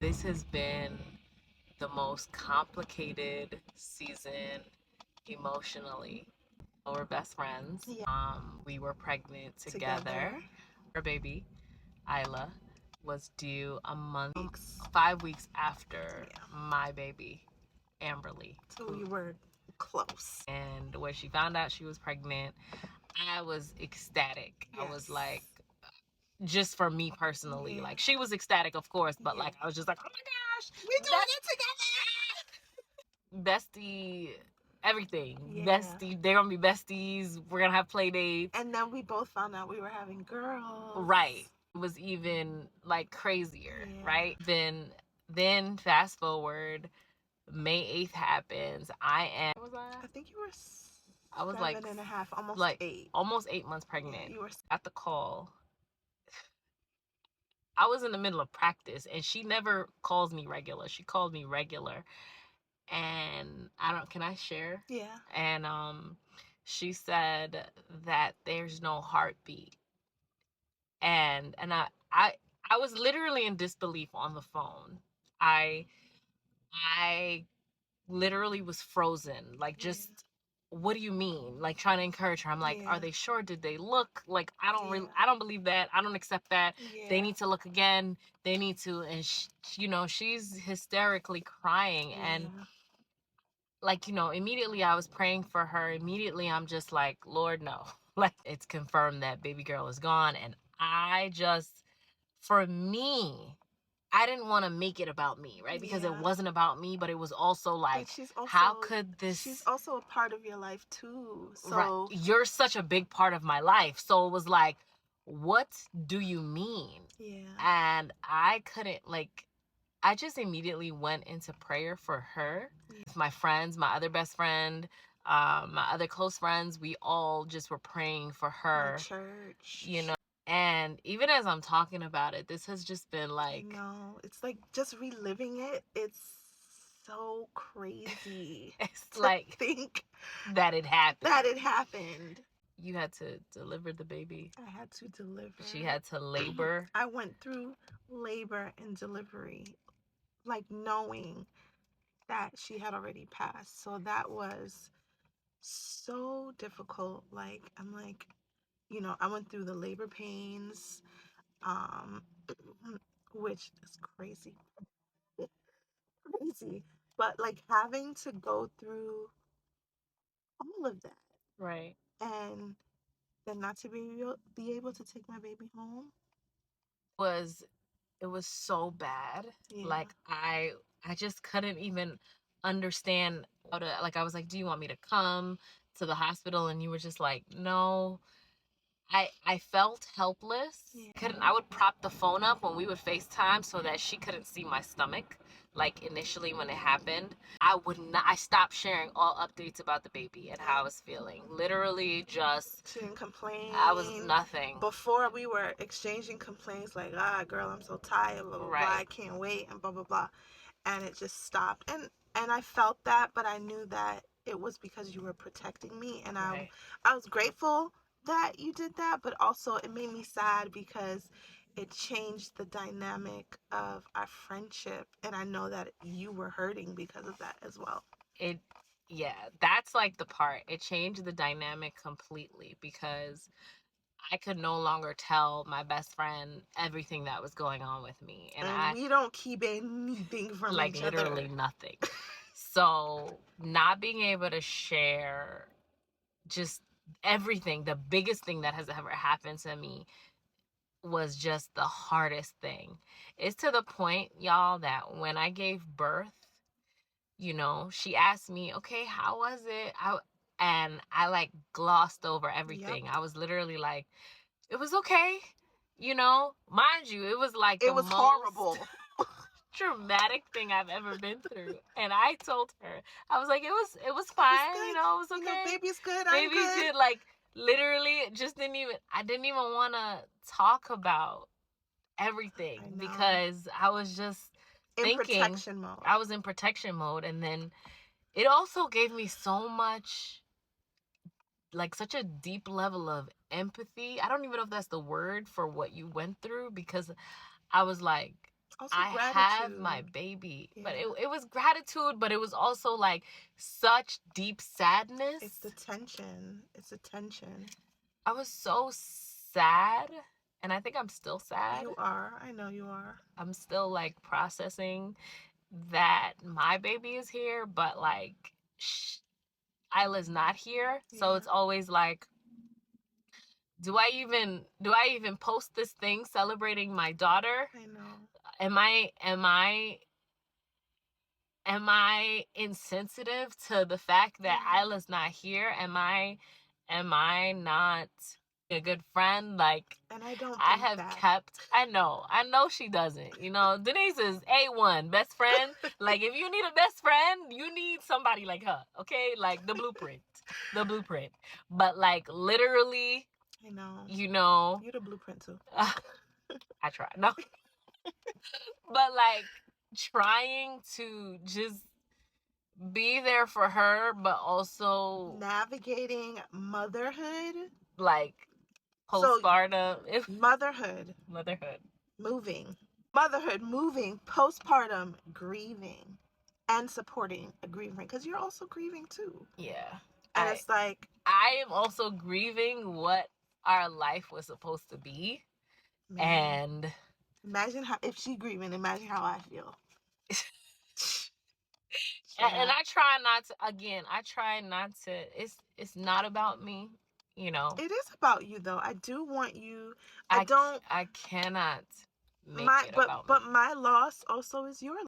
This has been the most complicated season emotionally. We're best friends. Yeah. We were pregnant together. Our baby, Isla, was due a month, 5 weeks after my baby, Amberly. So we were close. And when she found out she was pregnant, I was ecstatic. Yes. I was like, just for me personally, like she was ecstatic, of course, but like I was just like, oh my gosh, we're doing it together. Bestie, everything. Bestie, they're gonna be besties. We're gonna have play dates. And then we both found out we were having girls. Right. It was even like crazier, right? Then fast forward, May 8th happens. I think you were I was like 7.5, almost like 8. Almost 8 months pregnant. You were at the call. I was in the middle of practice and she never calls me regular. She called me regular. And can I share? Yeah. And she said that there's no heartbeat. And I was literally in disbelief on the phone. I literally was frozen, like just what do you mean? Like trying to encourage her. I'm like, are they sure? Did they look? Like I don't believe that. I don't accept that. They need to look again. They need to. And she's hysterically crying. And like, immediately I was praying for her. Immediately I'm just like, Lord, no. Like it's confirmed that baby girl is gone. And for me, I didn't want to make it about me, right? Because it wasn't about me, but it was also like, how could this... She's also a part of your life too. So right. You're such a big part of my life. So it was like, what do you mean? Yeah. And I couldn't, I just immediately went into prayer for her. My friends, my other best friend, my other close friends, we all just were praying for her. My church. And even as I'm talking about it, this has just been like... No, it's like just reliving it. It's so crazy. It's like think that it happened. You had to deliver the baby. I had to deliver. She had to labor. I went through labor and delivery, like knowing that she had already passed. So that was so difficult. Like, I'm like, I went through the labor pains, which is crazy. Crazy. But like having to go through all of that. Right. And then not to be able to take my baby home. It was so bad. Like I just couldn't even understand how to, like I was like, do you want me to come to the hospital? And you were just like, no. I felt helpless. I would prop the phone up when we would FaceTime so that she couldn't see my stomach. Like initially when it happened, I stopped sharing all updates about the baby and how I was feeling. Literally just... She didn't complain. I was nothing. Before we were exchanging complaints like, girl, I'm so tired, blah, blah, blah, I can't wait, and blah, blah, blah. And it just stopped. And I felt that, but I knew that it was because you were protecting me. And I was grateful that you did that, but also it made me sad because it changed the dynamic of our friendship, and I know that you were hurting because of that as well. That's like the part. It changed the dynamic completely because I could no longer tell my best friend everything that was going on with me. And we don't keep anything from each other. Like literally nothing. So not being able to share just everything, the biggest thing that has ever happened to me, was just the hardest thing. It's to the point, y'all, that when I gave birth, she asked me, okay, how was it? And I like glossed over everything. I was literally like, it was okay. Mind you, it was like it was horrible. Traumatic thing I've ever been through. And I told her, I was like, it was fine, it was okay. Baby's good, baby's good. Like literally I didn't even want to talk about everything because I was just thinking, protection mode. I was in protection mode. And then it also gave me so much, like such a deep level of empathy. I don't even know if that's the word for what you went through, because I was like, Also I have my gratitude. baby. Yeah. But it was gratitude, but it was also like such deep sadness. It's the tension. It's the tension. I was so sad, and I think I'm still sad. You are. I know you are. I'm still like processing that my baby is here, but like Isla's not here. So Yeah. it's always like, do I even post this thing celebrating my daughter? I know. Am I insensitive to the fact that Isla's not here? Am I not a good friend? Like, and I don't I think have that. kept, I know she doesn't. You know, Denise is A1 best friend. Like, if you need a best friend, you need somebody like her, okay? Like the blueprint. But like literally, I know. you know, You're the blueprint too. I try. No. But like trying to just be there for her, but also navigating motherhood, like postpartum. Motherhood, moving, postpartum, grieving, and supporting a grieving, because you're also grieving too. Yeah. And it's like, I am also grieving what our life was supposed to be. Man. And imagine how, if she grieving, imagine how I feel. And I try not to, it's not about me, you know. It is about you though. I do want you, I cannot make it about me. But my loss also is your